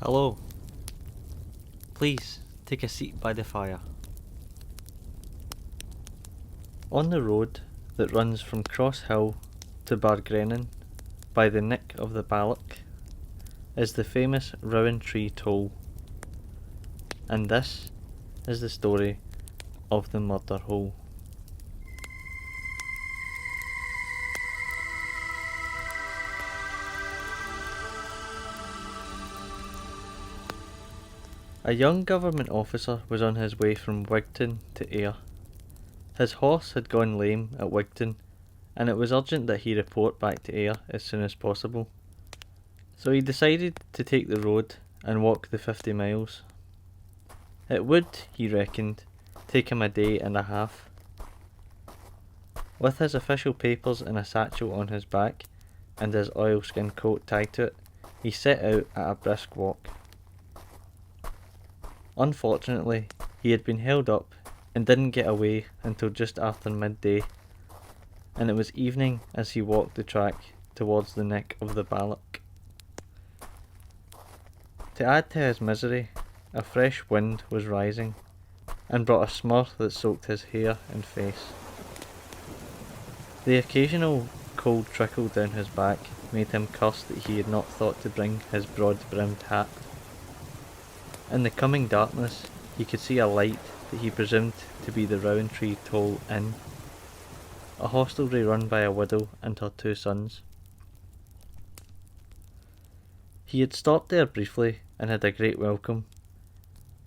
Hello. Please, take a seat by the fire. On the road that runs from Crosshill to Bargrennan by the nick of the Balloch is the famous Rowantree toll, and this is the story of the murder hole. A young government officer was on his way from Wigton to Ayr. His horse had gone lame at Wigton, and it was urgent that he report back to Ayr as soon as possible. So he decided to take the road and walk the 50 miles. It would, he reckoned, take him a day and a half. With his official papers in a satchel on his back and his oilskin coat tied to it, he set out at a brisk walk. Unfortunately, he had been held up and didn't get away until just after midday, and it was evening as he walked the track towards the neck of the Balloch. To add to his misery, a fresh wind was rising and brought a smur that soaked his hair and face. The occasional cold trickle down his back made him curse that he had not thought to bring his broad-brimmed hat. In the coming darkness, he could see a light that he presumed to be the Rowantree Toll Inn, a hostelry run by a widow and her 2 sons. He had stopped there briefly and had a great welcome.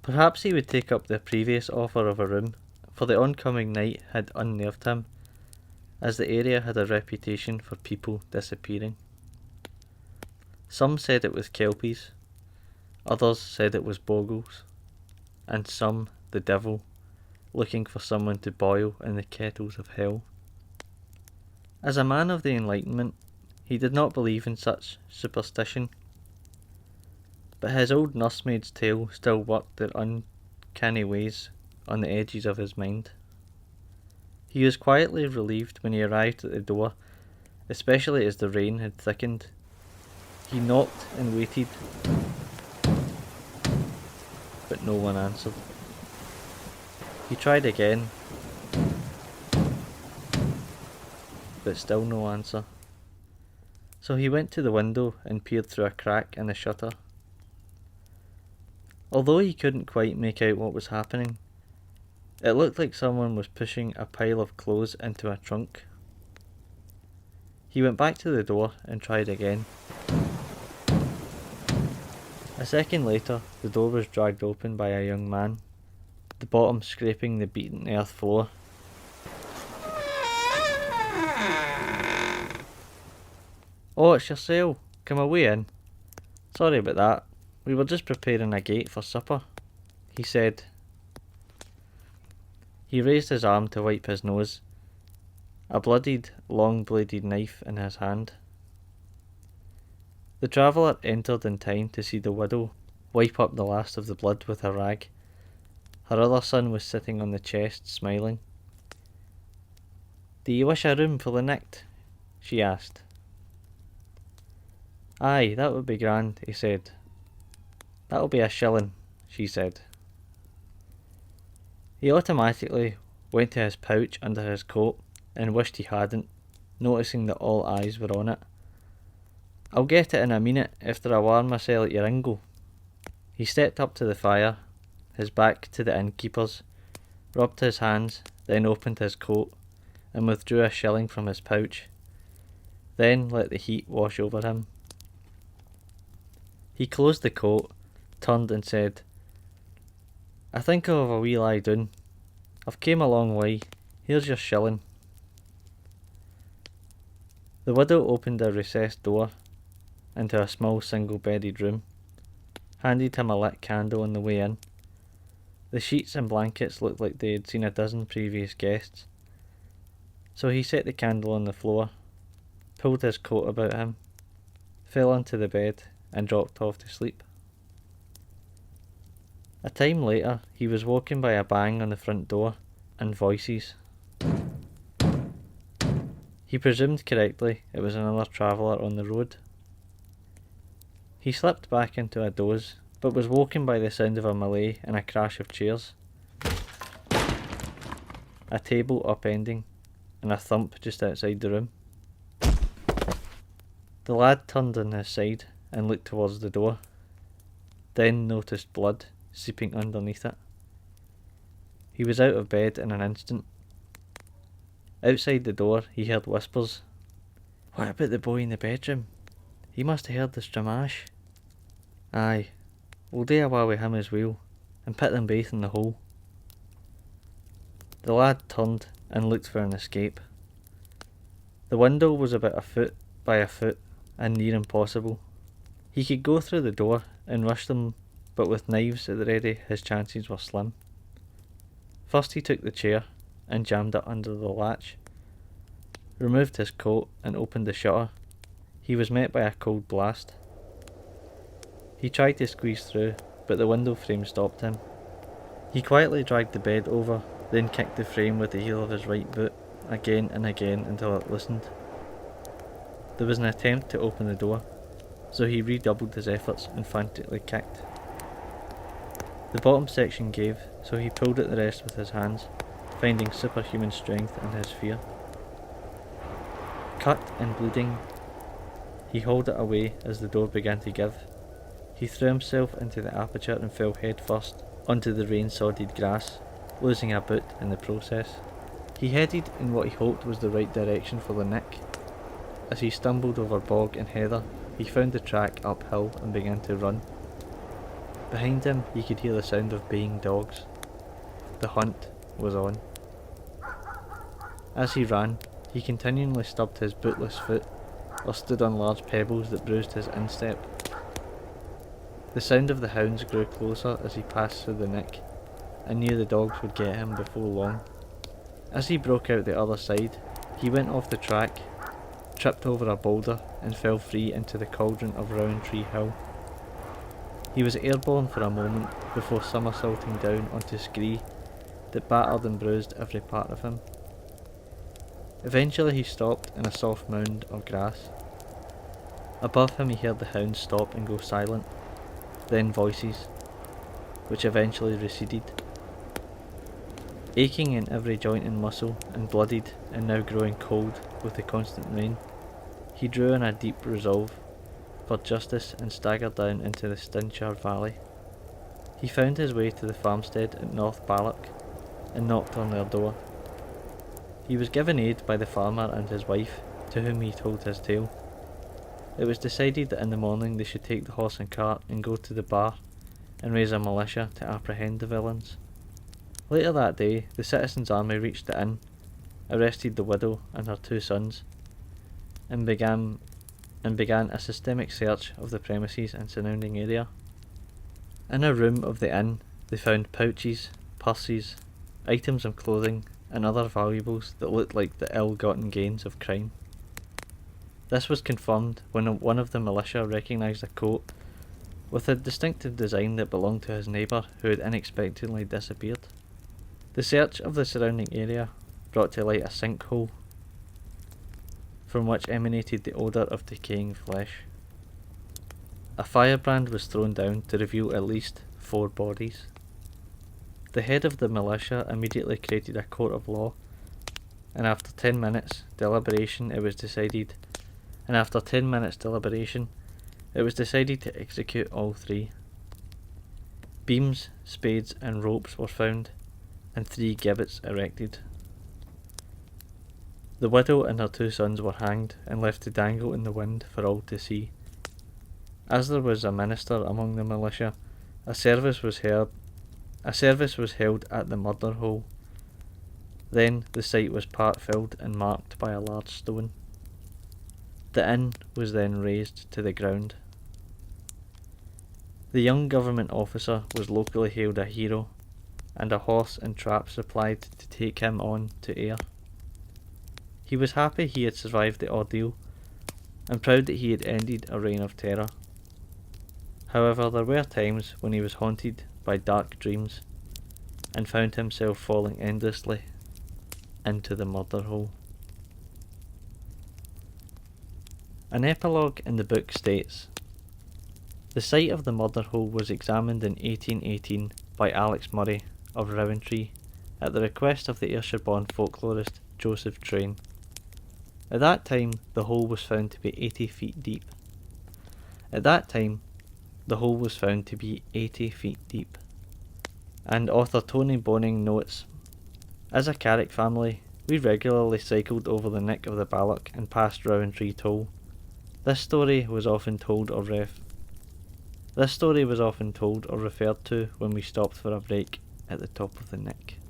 Perhaps he would take up the previous offer of a room, for the oncoming night had unnerved him, as the area had a reputation for people disappearing. Some said it was Kelpies, others said it was Bogles, and some the devil, looking for someone to boil in the kettles of hell. As a man of the Enlightenment, he did not believe in such superstition, but his old nursemaid's tale still worked their uncanny ways on the edges of his mind. He was quietly relieved when he arrived at the door, especially as the rain had thickened. He knocked and waited, but no one answered. He tried again, but still no answer. So he went to the window and peered through a crack in the shutter. Although he couldn't quite make out what was happening, it looked like someone was pushing a pile of clothes into a trunk. He went back to the door and tried again. A second later, the door was dragged open by a young man, the bottom scraping the beaten earth floor. "Oh, it's yourself. Come away in. Sorry about that. We were just preparing a gate for supper," he said. He raised his arm to wipe his nose, a bloodied, long-bladed knife in his hand. The traveller entered in time to see the widow wipe up the last of the blood with a rag. Her other son was sitting on the chest, smiling. "Do you wish a room for the night?" she asked. "Aye, that would be grand," he said. "That'll be a shilling," she said. He automatically went to his pouch under his coat and wished he hadn't, noticing that all eyes were on it. "I'll get it in a minute after I warm myself at your ingle." He stepped up to the fire, his back to the innkeeper's, rubbed his hands, then opened his coat and withdrew a shilling from his pouch, then let the heat wash over him. He closed the coat, turned and said, "I think I'll have a wee lie down. I've came a long way. Here's your shilling." The widow opened a recessed door into a small single-bedded room, handed him a lit candle on the way in. The sheets and blankets looked like they had seen a dozen previous guests, so he set the candle on the floor, pulled his coat about him, fell onto the bed and dropped off to sleep. A time later, he was woken by a bang on the front door and voices. He presumed correctly it was another traveller on the road. He slipped back into a doze, but was woken by the sound of a melee and a crash of chairs, a table upending, and a thump just outside the room. The lad turned on his side and looked towards the door, then noticed blood seeping underneath it. He was out of bed in an instant. Outside the door he heard whispers. What about the boy in the bedroom? He must have heard the stramash. Aye, we'll do away with him as well, and put them both in the hole. The lad turned and looked for an escape. The window was about a foot by a foot, and near impossible. He could go through the door and rush them, but with knives at the ready his chances were slim. First he took the chair and jammed it under the latch, removed his coat and opened the shutter. He was met by a cold blast. He tried to squeeze through, but the window frame stopped him. He quietly dragged the bed over, then kicked the frame with the heel of his right boot, again and again until it loosened. There was an attempt to open the door, so he redoubled his efforts and frantically kicked. The bottom section gave, so he pulled at the rest with his hands, finding superhuman strength in his fear. Cut and bleeding, he hauled it away as the door began to give. He threw himself into the aperture and fell head first onto the rain-sodded grass, losing a boot in the process. He headed in what he hoped was the right direction for the nick. As he stumbled over bog and heather, he found the track uphill and began to run. Behind him he could hear the sound of baying dogs. The hunt was on. As he ran, he continually stubbed his bootless foot or stood on large pebbles that bruised his instep. The sound of the hounds grew closer as he passed through the nick, and knew the dogs would get him before long. As he broke out the other side, he went off the track, tripped over a boulder and fell free into the cauldron of Rowantree Hill. He was airborne for a moment before somersaulting down onto scree that battered and bruised every part of him. Eventually he stopped in a soft mound of grass. Above him he heard the hounds stop and go silent, then voices, which eventually receded. Aching in every joint and muscle, and bloodied and now growing cold with the constant rain, he drew in a deep resolve for justice and staggered down into the Stinchar Valley. He found his way to the farmstead at North Balloch and knocked on their door. He was given aid by the farmer and his wife, to whom he told his tale. It was decided that in the morning they should take the horse and cart and go to the bar and raise a militia to apprehend the villains. Later that day, the citizens' army reached the inn, arrested the widow and her 2 sons, and began a systematic search of the premises and surrounding area. In a room of the inn, they found pouches, purses, items of clothing, and other valuables that looked like the ill-gotten gains of crime. This was confirmed when one of the militia recognised a coat with a distinctive design that belonged to his neighbour who had unexpectedly disappeared. The search of the surrounding area brought to light a sinkhole from which emanated the odour of decaying flesh. A firebrand was thrown down to reveal at least 4 bodies. The head of the militia immediately created a court of law, and after 10 minutes deliberation it was decided to execute all 3. Beams, spades and ropes were found, and 3 gibbets erected. The widow and her 2 sons were hanged and left to dangle in the wind for all to see. As there was a minister among the militia, a service was held at the murder hole. Then the site was part filled and marked by a large stone. The inn was then razed to the ground. The young government officer was locally hailed a hero, and a horse and trap supplied to take him on to Ayr. He was happy he had survived the ordeal, and proud that he had ended a reign of terror. However, there were times when he was haunted by dark dreams, and found himself falling endlessly into the murder hole. An epilogue in the book states, The site of the murder hole was examined in 1818 by Alex Murray of Rowantree at the request of the Ayrshire-born folklorist Joseph Train. At that time, the hole was found to be 80 feet deep. And author Tony Boning notes, as a Carrick family, we regularly cycled over the nick of the Balloch and past Rowantree Toll. This story was often told or referred to when we stopped for a break at the top of the nick.